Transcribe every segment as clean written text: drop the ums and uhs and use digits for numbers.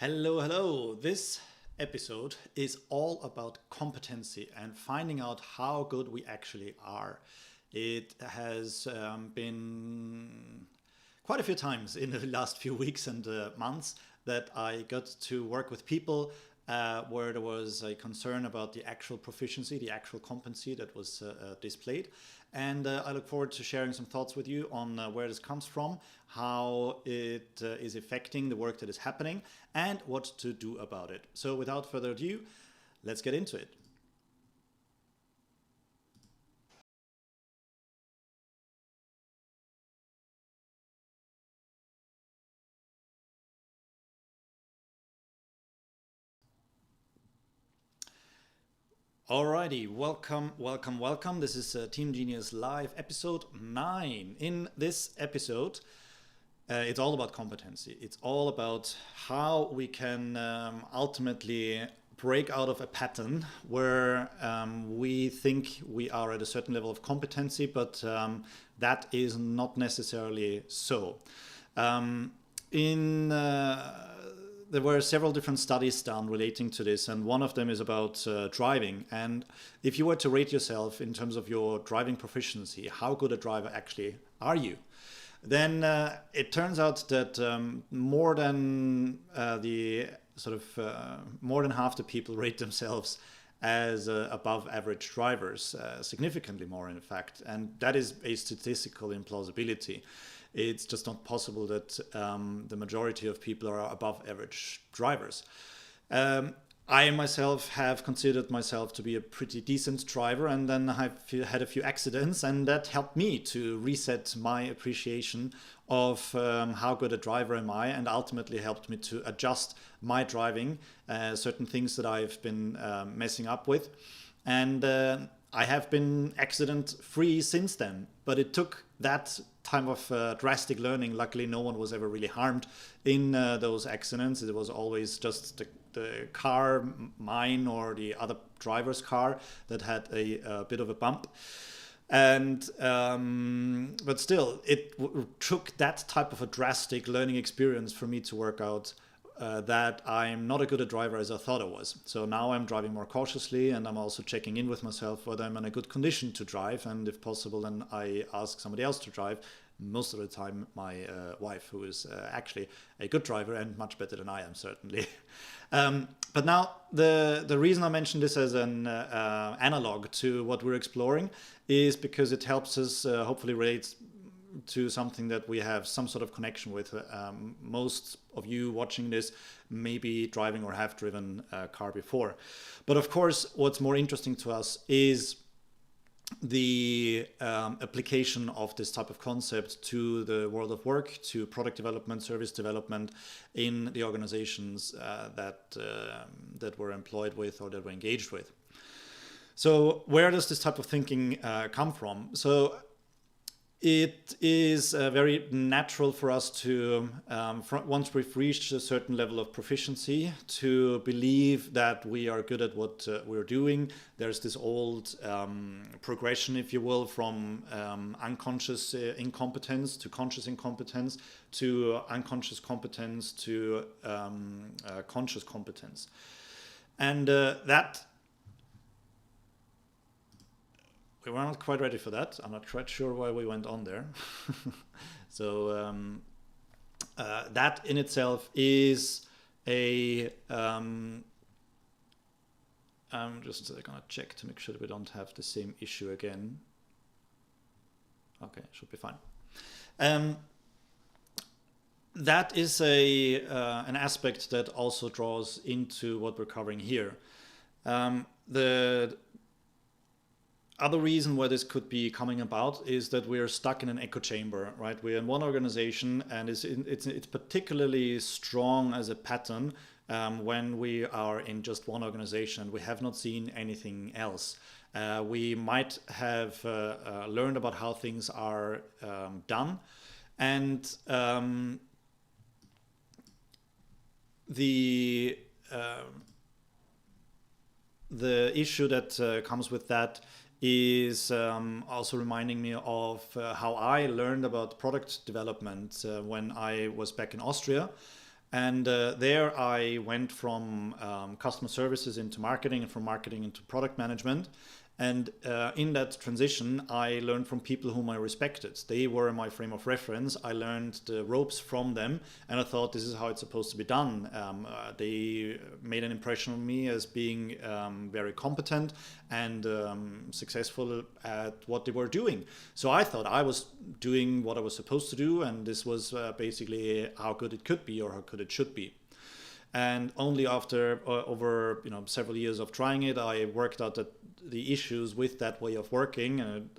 Hello, hello. This episode is all about competency and finding out how good we actually are. It has been quite a few times in the last few weeks and months that I got to work with people where there was a concern about the actual proficiency, the actual competency that was displayed. And I look forward to sharing some thoughts with you on where this comes from, how it is affecting the work that is happening, and what to do about it. So without further ado, let's get into it. Alrighty, welcome. This is Team Genius Live episode 9. In this episode, it's all about competency. It's all about how we can ultimately break out of a pattern where we think we are at a certain level of competency, but that is not necessarily so. There were several different studies done relating to this, and one of them is about driving. And if you were to rate yourself in terms of your driving proficiency, how good a driver actually are you? Then it turns out that more than more than half the people rate themselves as above average drivers, significantly more in fact, and that is a statistical implausibility. It's just not possible that the majority of people are above average drivers. I myself have considered myself to be a pretty decent driver, and then I've had a few accidents, and that helped me to reset my appreciation of how good a driver am I, and ultimately helped me to adjust my driving, certain things that I've been messing up with. And I have been accident free since then, but it took that time of drastic learning. Luckily, no one was ever really harmed in those accidents. It was always just the car, mine or the other driver's car, that had a bit of a bump. And but still, it took that type of a drastic learning experience for me to work out that I'm not as good a driver as I thought I was. So now I'm driving more cautiously, and I'm also checking in with myself whether I'm in a good condition to drive, and if possible, then I ask somebody else to drive. Most of the time, my wife, who is actually a good driver and much better than I am, certainly. But now, the reason I mention this as an analog to what we're exploring is because it helps us hopefully relate to something that we have some sort of connection with. Most of you watching this may be driving or have driven a car before. But of course, what's more interesting to us is the application of this type of concept to the world of work, to product development, service development in the organizations that we're employed with or that we're engaged with. So where does this type of thinking come from? So it is very natural for us to, once we've reached a certain level of proficiency, to believe that we are good at what we're doing. There's this old progression, if you will, from unconscious incompetence to conscious incompetence to unconscious competence to conscious competence. And that we were not quite ready for that. I'm not quite sure why we went on there. So that in itself is a... I'm just gonna check to make sure that we don't have the same issue again. Okay, should be fine. That is an aspect that also draws into what we're covering here. The other reason why this could be coming about is that we're stuck in an echo chamber, right? We're in one organization, and it's particularly strong as a pattern when we are in just one organization. We have not seen anything else. We might have learned about how things are done, and the issue that comes with that is also reminding me of how I learned about product development when I was back in Austria. And there I went from customer services into marketing, and from marketing into product management. And in that transition, I learned from people whom I respected. They were my frame of reference. I learned the ropes from them, and I thought this is how it's supposed to be done. They made an impression on me as being very competent and successful at what they were doing. So I thought I was doing what I was supposed to do, and this was basically how good it could be, or how good it should be. And only after over several years of trying it, I worked out that the issues with that way of working.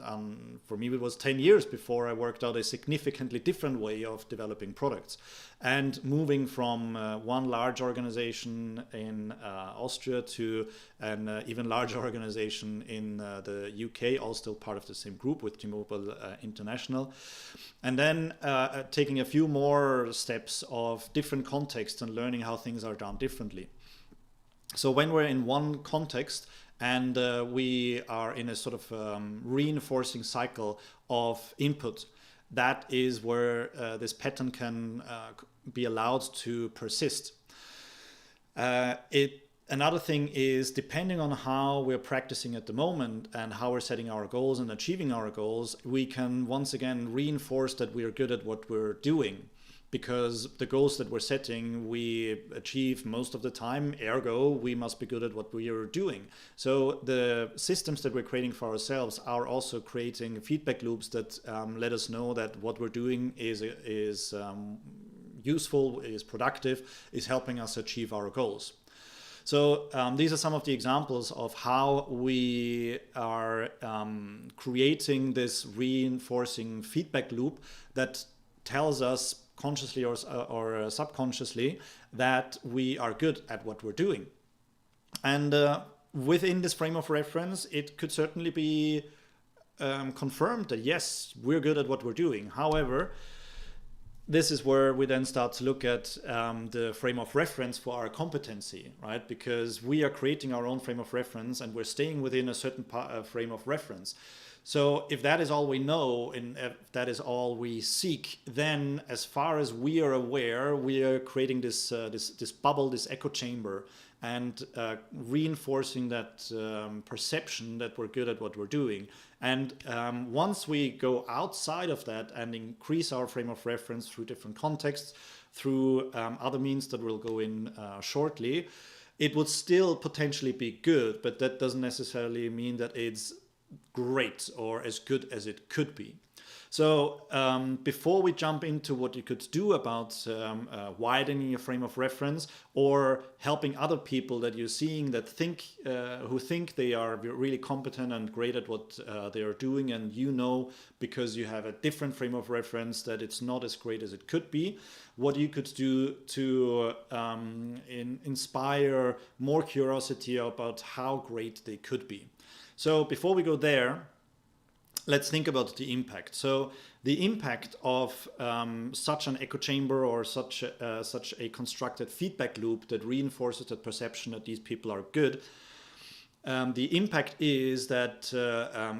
For me, it was 10 years before I worked out a significantly different way of developing products. And moving from one large organization in Austria to an even larger organization in the UK, all still part of the same group with T-Mobile International. And then taking a few more steps of different contexts and learning how things are done differently. So when we're in one context, and we are in a sort of reinforcing cycle of input, that is where this pattern can be allowed to persist. Another thing is, depending on how we're practicing at the moment and how we're setting our goals and achieving our goals, we can once again reinforce that we are good at what we're doing. Because the goals that we're setting, we achieve most of the time, ergo, we must be good at what we are doing. So the systems that we're creating for ourselves are also creating feedback loops that let us know that what we're doing is useful, is productive, is helping us achieve our goals. So these are some of the examples of how we are creating this reinforcing feedback loop that tells us consciously or subconsciously that we are good at what we're doing. And within this frame of reference, it could certainly be confirmed that yes, we're good at what we're doing. However, this is where we then start to look at the frame of reference for our competency, right? Because we are creating our own frame of reference and we're staying within a certain frame of reference. So if that is all we know and if that is all we seek, then as far as we are aware, we are creating this bubble, this echo chamber, and reinforcing that perception that we're good at what we're doing. And once we go outside of that and increase our frame of reference through different contexts, through other means that we'll go in shortly, it would still potentially be good, but that doesn't necessarily mean that it's great or as good as it could be. So before we jump into what you could do about widening your frame of reference or helping other people that you're seeing that who think they are really competent and great at what they are doing, and because you have a different frame of reference that it's not as great as it could be, what you could do to inspire more curiosity about how great they could be. So before we go there, let's think about the impact. So the impact of such an echo chamber or such a constructed feedback loop that reinforces that perception that these people are good, the impact is that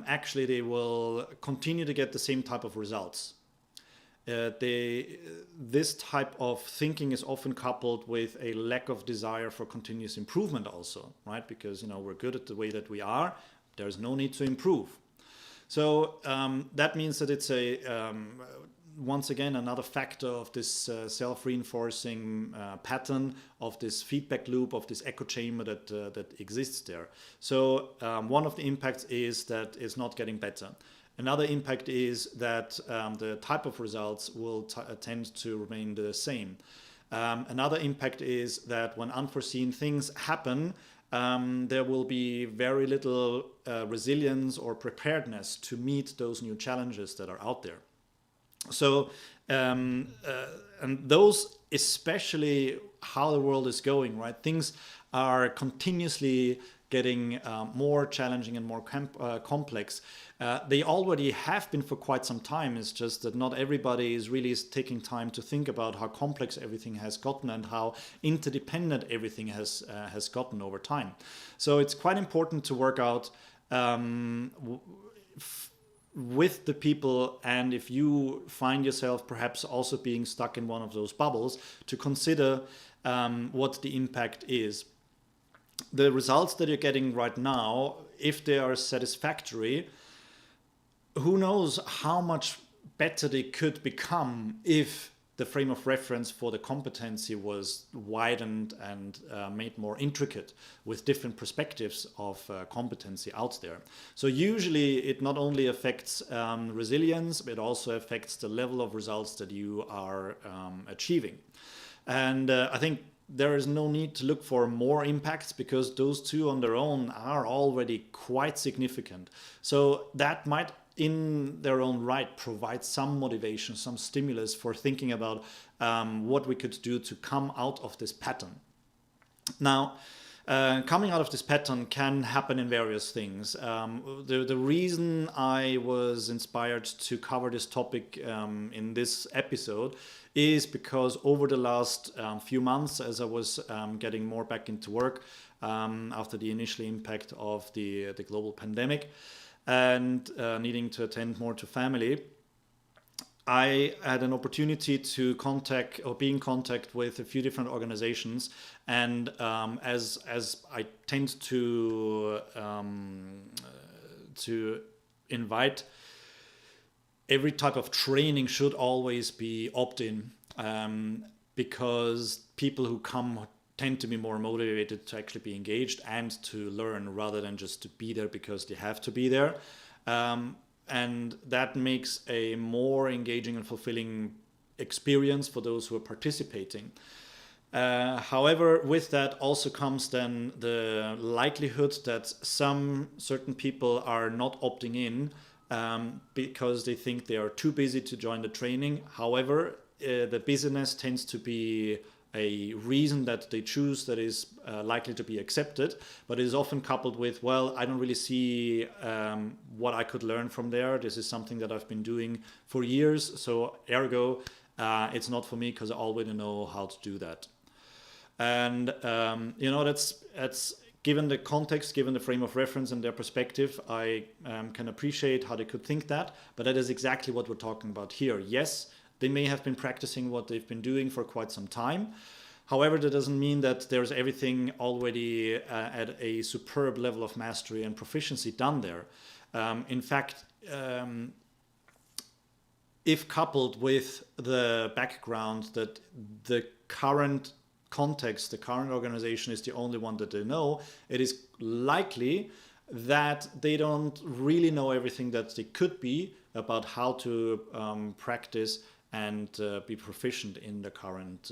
actually they will continue to get the same type of results. This type of thinking is often coupled with a lack of desire for continuous improvement also, right? Because we're good at the way that we are. There's no need to improve. So that means that it's once again another factor of this self-reinforcing pattern of this feedback loop, of this echo chamber that exists there. So one of the impacts is that it's not getting better. Another impact is that the type of results will tend to remain the same. Another impact is that when unforeseen things happen, there will be very little resilience or preparedness to meet those new challenges that are out there. So, and those, especially how the world is going, right? Things are continuously getting more challenging and more complex. They already have been for quite some time. It's just that not everybody is really taking time to think about how complex everything has gotten and how interdependent everything has gotten over time. So it's quite important to work out with the people, and if you find yourself perhaps also being stuck in one of those bubbles, to consider what the impact is. The results that you're getting right now, if they are satisfactory, who knows how much better they could become if the frame of reference for the competency was widened and made more intricate with different perspectives of competency out there. So usually it not only affects resilience, but it also affects the level of results that you are achieving. And I think there is no need to look for more impacts, because those two on their own are already quite significant. So that might in their own right provide some motivation, some stimulus for thinking about what we could do to come out of this pattern. Now, coming out of this pattern can happen in various things. The reason I was inspired to cover this topic in this episode is because over the last few months, as I was getting more back into work after the initial impact of the global pandemic, and needing to attend more to family, I had an opportunity to contact or be in contact with a few different organizations, and as I tend to invite, every type of training should always be opt-in, because people who come tend to be more motivated to actually be engaged and to learn, rather than just to be there because they have to be there. And that makes a more engaging and fulfilling experience for those who are participating. However, with that also comes then the likelihood that some certain people are not opting in because they think they are too busy to join the training. However, the busyness tends to be a reason that they choose that is likely to be accepted, but it is often coupled with, well, I don't really see what I could learn from there. This is something that I've been doing for years, so ergo, it's not for me because I already know how to do that. And that's given the context, given the frame of reference and their perspective, I can appreciate how they could think that, but that is exactly what we're talking about here. Yes, they may have been practicing what they've been doing for quite some time. However, that doesn't mean that there's everything already at a superb level of mastery and proficiency done there. In fact, if coupled with the background that the current context, the current organization is the only one that they know, it is likely that they don't really know everything that they could be about how to practice and be proficient in the current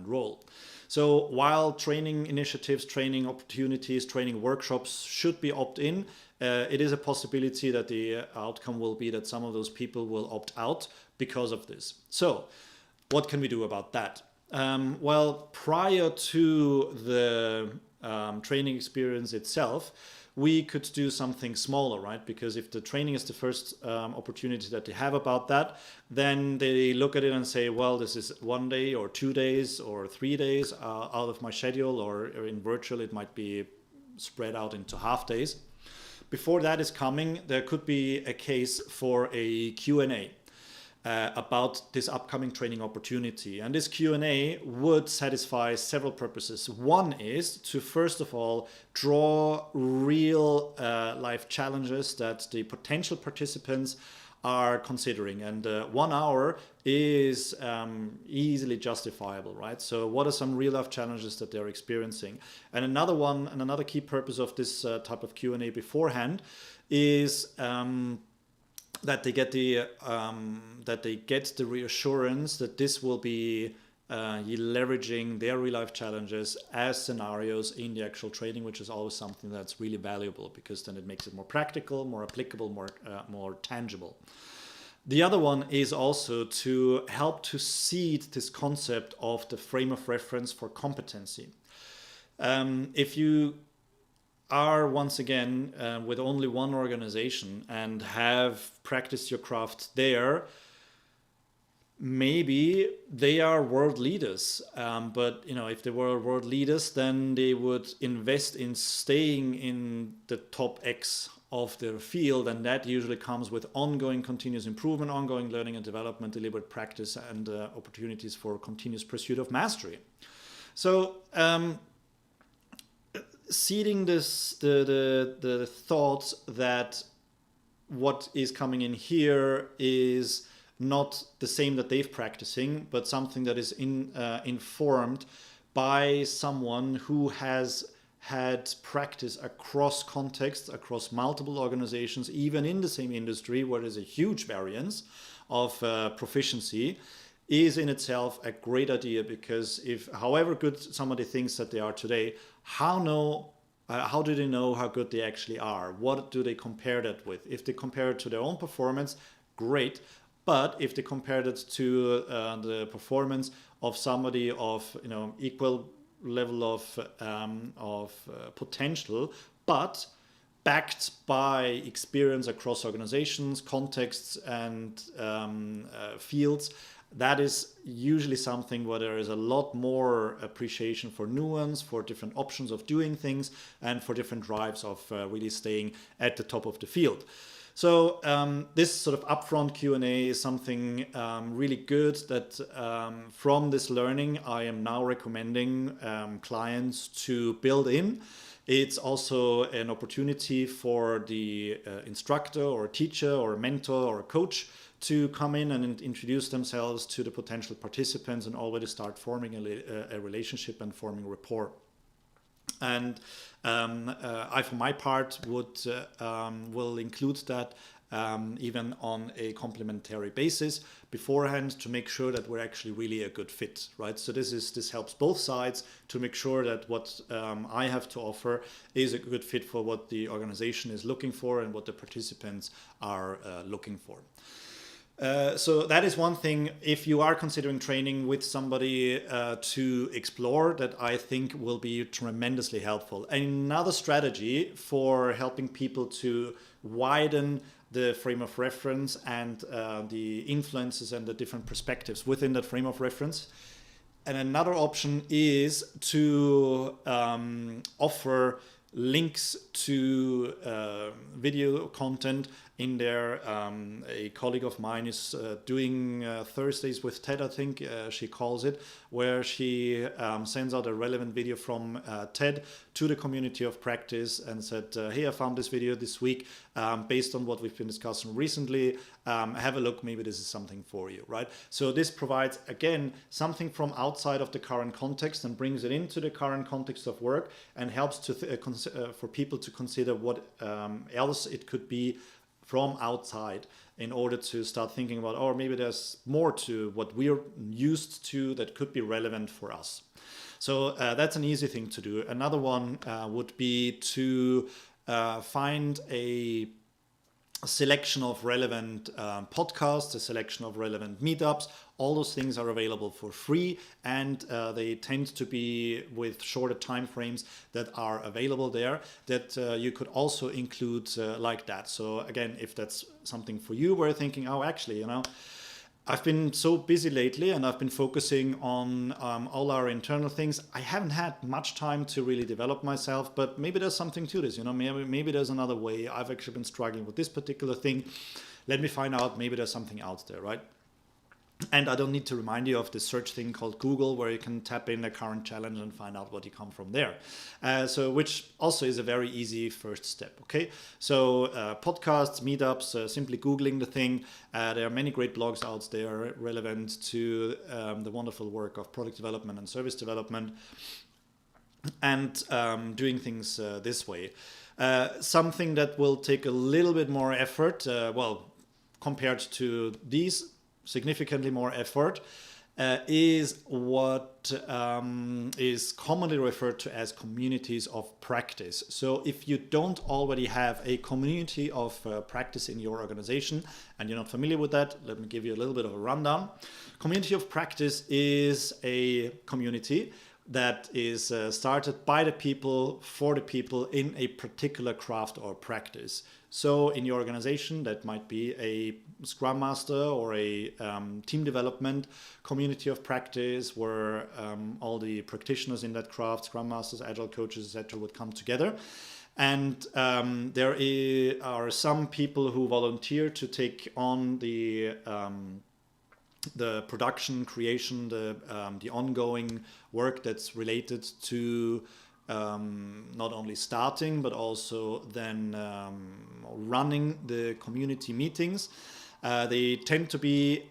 role. So while training initiatives, training opportunities, training workshops should be opt-in, it is a possibility that the outcome will be that some of those people will opt out because of this. So what can we do about that? Well, prior to the training experience itself, we could do something smaller, right? Because if the training is the first opportunity that they have about that, then they look at it and say, well, this is 1 day or 2 days or 3 days out of my schedule, or in virtual, it might be spread out into half days. Before that is coming, there could be a case for a Q&A. About this upcoming training opportunity. And this Q&A would satisfy several purposes. One is to, first of all, draw real life challenges that the potential participants are considering. And 1 hour is easily justifiable, right? So what are some real life challenges that they're experiencing? And another key purpose of this type of Q&A beforehand is that they get the reassurance that this will be leveraging their real life challenges as scenarios in the actual training, which is always something that's really valuable, because then it makes it more practical, more applicable, more tangible. The other one is also to help to seed this concept of the frame of reference for competency. If you are once again with only one organization and have practiced your craft there, maybe they are world leaders, but if they were world leaders, then they would invest in staying in the top X of their field, and that usually comes with ongoing continuous improvement, ongoing learning and development, deliberate practice, and opportunities for continuous pursuit of mastery. So seeding the thoughts that what is coming in here is not the same that they're practicing, but something that is informed by someone who has had practice across contexts, across multiple organizations, even in the same industry where there's a huge variance of proficiency, is in itself a great idea, because if, however good somebody thinks that they are today, how do they know how good they actually are? What do they compare that with? If they compare it to their own performance, great. But if they compare it to the performance of somebody of equal level of potential, but backed by experience across organizations, contexts, and fields, that is usually something where there is a lot more appreciation for nuance, for different options of doing things, and for different drives of really staying at the top of the field. So this sort of upfront Q&A is something really good that from this learning I am now recommending clients to build in. It's also an opportunity for the instructor or teacher or mentor or coach to come in and introduce themselves to the potential participants and already start forming a relationship and forming rapport. And I, for my part, will include that even on a complementary basis beforehand to make sure that we're actually really a good fit, right? So this helps both sides to make sure that what I have to offer is a good fit for what the organization is looking for and what the participants are looking for. So that is one thing, if you are considering training with somebody to explore, that I think will be tremendously helpful. Another strategy for helping people to widen the frame of reference and the influences and the different perspectives within that frame of reference. And another option is to offer links to video content in there. A colleague of mine is doing Thursdays with TED, I think she calls it, where she sends out a relevant video from TED to the community of practice and said, hey, I found this video this week based on what we've been discussing recently. Have a look, maybe this is something for you, right? So this provides, again, something from outside of the current context and brings it into the current context of work and helps to for people to consider what else it could be from outside in order to start thinking about, or maybe there's more to what we're used to that could be relevant for us. So that's an easy thing to do. Another one would be to find a selection of relevant podcasts, a selection of relevant meetups. All those things are available for free, and they tend to be with shorter time frames that are available there that you could also include like that. So again, if that's something for you, we're thinking, oh, actually, I've been so busy lately and I've been focusing on all our internal things. I haven't had much time to really develop myself, but maybe there's something to this, maybe there's another way. I've actually been struggling with this particular thing. Let me find out, maybe there's something out there, right? And I don't need to remind you of this search thing called Google, where you can tap in the current challenge and find out what you come from there. So which also is a very easy first step. Okay, so podcasts, meetups, simply Googling the thing. There are many great blogs out there relevant to the wonderful work of product development and service development, and doing things this way. Something that will take a little bit more effort, compared to these, significantly more effort, is what is commonly referred to as communities of practice. So if you don't already have a community of practice in your organization and you're not familiar with that, let me give you a little bit of a rundown. Community of practice is a community that is started by the people, for the people in a particular craft or practice. So in your organization, that might be a Scrum Master or a team development community of practice where all the practitioners in that craft, Scrum Masters, Agile coaches, etc., would come together. And are some people who volunteer to take on the production, creation, the ongoing work that's related to not only starting but also then running the community meetings. They tend to be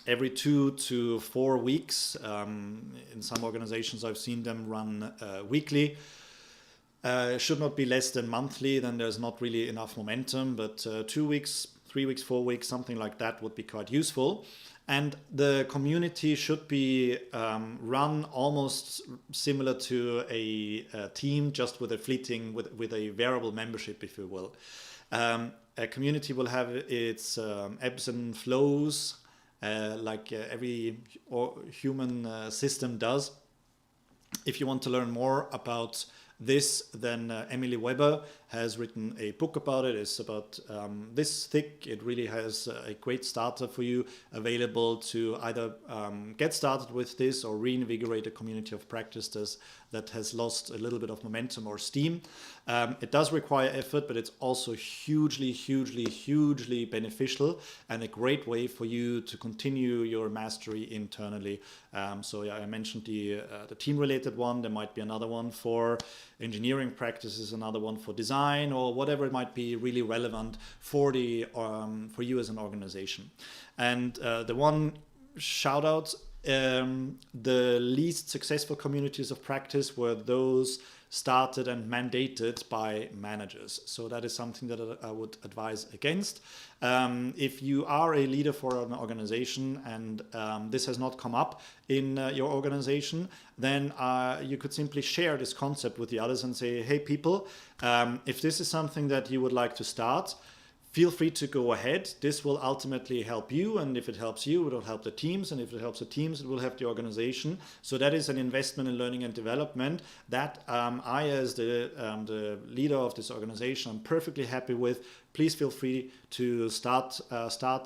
every 2 to 4 weeks. In some organizations I've seen them run weekly. Should not be less than monthly, then there's not really enough momentum, but 2 weeks, 3 weeks, 4 weeks, something like that would be quite useful. And the community should be run almost similar to a team, just with a variable membership, if you will. A community will have its ebbs and flows, like every human system does. If you want to learn more about this, then Emily Weber has written a book about it. It's about this thick. It really has a great starter for you, available to either get started with this or reinvigorate a community of practice that has lost a little bit of momentum or steam. It does require effort, but it's also hugely, hugely, hugely beneficial and a great way for you to continue your mastery internally. So yeah, I mentioned the team-related one. There might be another one for engineering practices, another one for design, or whatever it might be really relevant for you as an organization. And the one shout out, the least successful communities of practice were those started and mandated by managers. So that is something that I would advise against. If you are a leader for an organization and this has not come up in your organization, then you could simply share this concept with the others and say, hey people, if this is something that you would like to start, feel free to go ahead. This will ultimately help you, and if it helps you, it will help the teams, and if it helps the teams, it will help the organization. So that is an investment in learning and development that I, as the leader of this organization, I'm perfectly happy with. Please feel free to start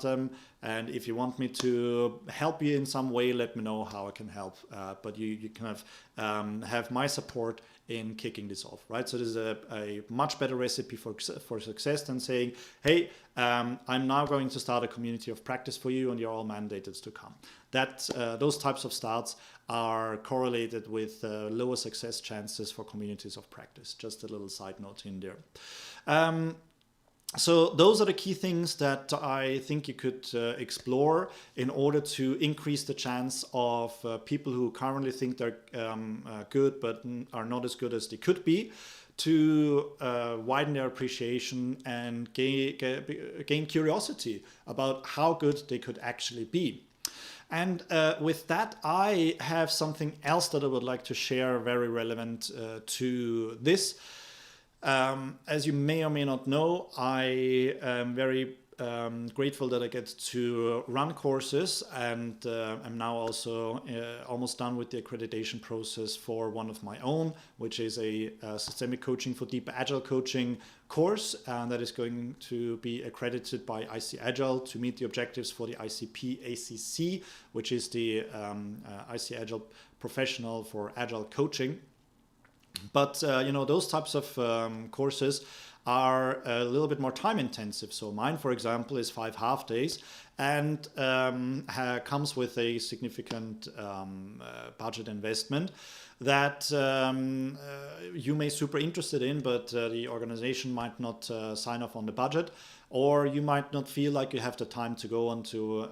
them, and if you want me to help you in some way, let me know how I can help. But you kind of have my support in kicking this off, right? So this is a much better recipe for success than saying, hey, I'm now going to start a community of practice for you and you're all mandated to come. Those types of starts are correlated with lower success chances for communities of practice. Just a little side note in there. So those are the key things that I think you could explore in order to increase the chance of people who currently think they're good but are not as good as they could be, to widen their appreciation and gain curiosity about how good they could actually be. And with that, I have something else that I would like to share, very relevant to this. As you may or may not know, I am very grateful that I get to run courses, and I'm now also almost done with the accreditation process for one of my own, which is a systemic coaching for deep agile coaching course, and that is going to be accredited by IC Agile to meet the objectives for the ICP ACC, which is the IC Agile professional for agile coaching. But those types of courses are a little bit more time intensive. So mine, for example, is 5 half days and comes with a significant budget investment that you may super interested in, but the organization might not sign off on the budget, or you might not feel like you have the time to go on to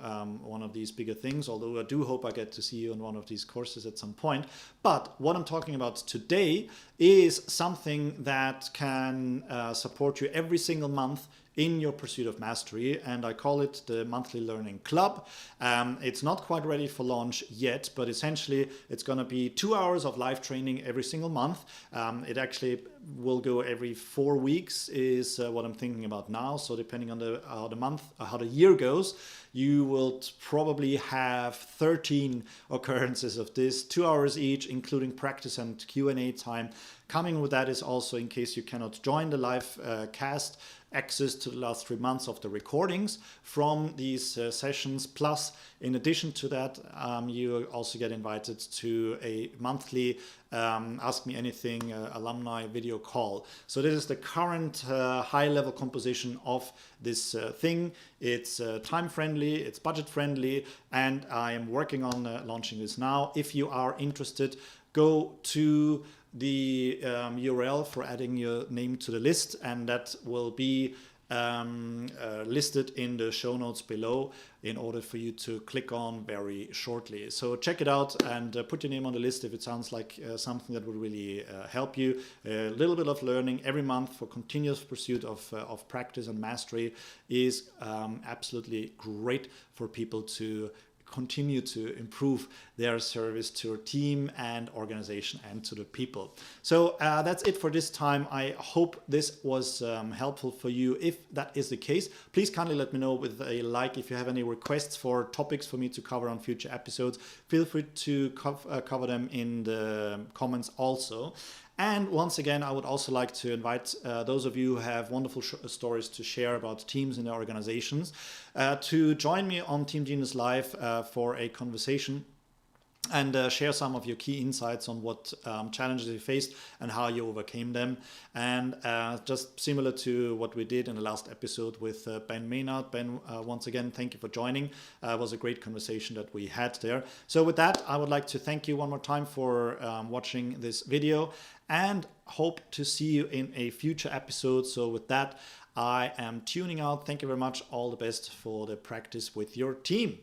one of these bigger things, although I do hope I get to see you in one of these courses at some point. But what I'm talking about today is something that can support you every single month in your pursuit of mastery, and I call it the Monthly Learning Club. It's not quite ready for launch yet, but essentially it's going to be 2 hours of live training every single month. It actually will go every 4 weeks is what I'm thinking about now. So depending on how the year goes, you will probably have 13 occurrences of this, 2 hours each, including practice and Q&A time. Coming with that is also, in case you cannot join the live cast, access to the last 3 months of the recordings from these sessions. Plus, in addition to that, you also get invited to a monthly Ask Me Anything alumni video call. So this is the current high-level composition of this thing. It's time friendly, it's budget friendly, and I am working on launching this now. If you are interested, go to the URL for adding your name to the list, and that will be listed in the show notes below in order for you to click on very shortly. So check it out and put your name on the list if it sounds like something that would really help you. A little bit of learning every month for continuous pursuit of practice and mastery is absolutely great for people to continue to improve their service to your team and organization and to the people. So that's it for this time. I hope this was helpful for you. If that is the case, please kindly let me know with a like. If you have any requests for topics for me to cover on future episodes, feel free to cover them in the comments also. And once again, I would also like to invite those of you who have wonderful stories to share about teams in their organizations to join me on Team Genius Live for a conversation and share some of your key insights on what challenges you faced and how you overcame them. And just similar to what we did in the last episode with Ben Maynard. Ben, once again, thank you for joining. It was a great conversation that we had there. So with that, I would like to thank you one more time for watching this video and hope to see you in a future episode. So with that, I am tuning out. Thank you very much. All the best for the practice with your team.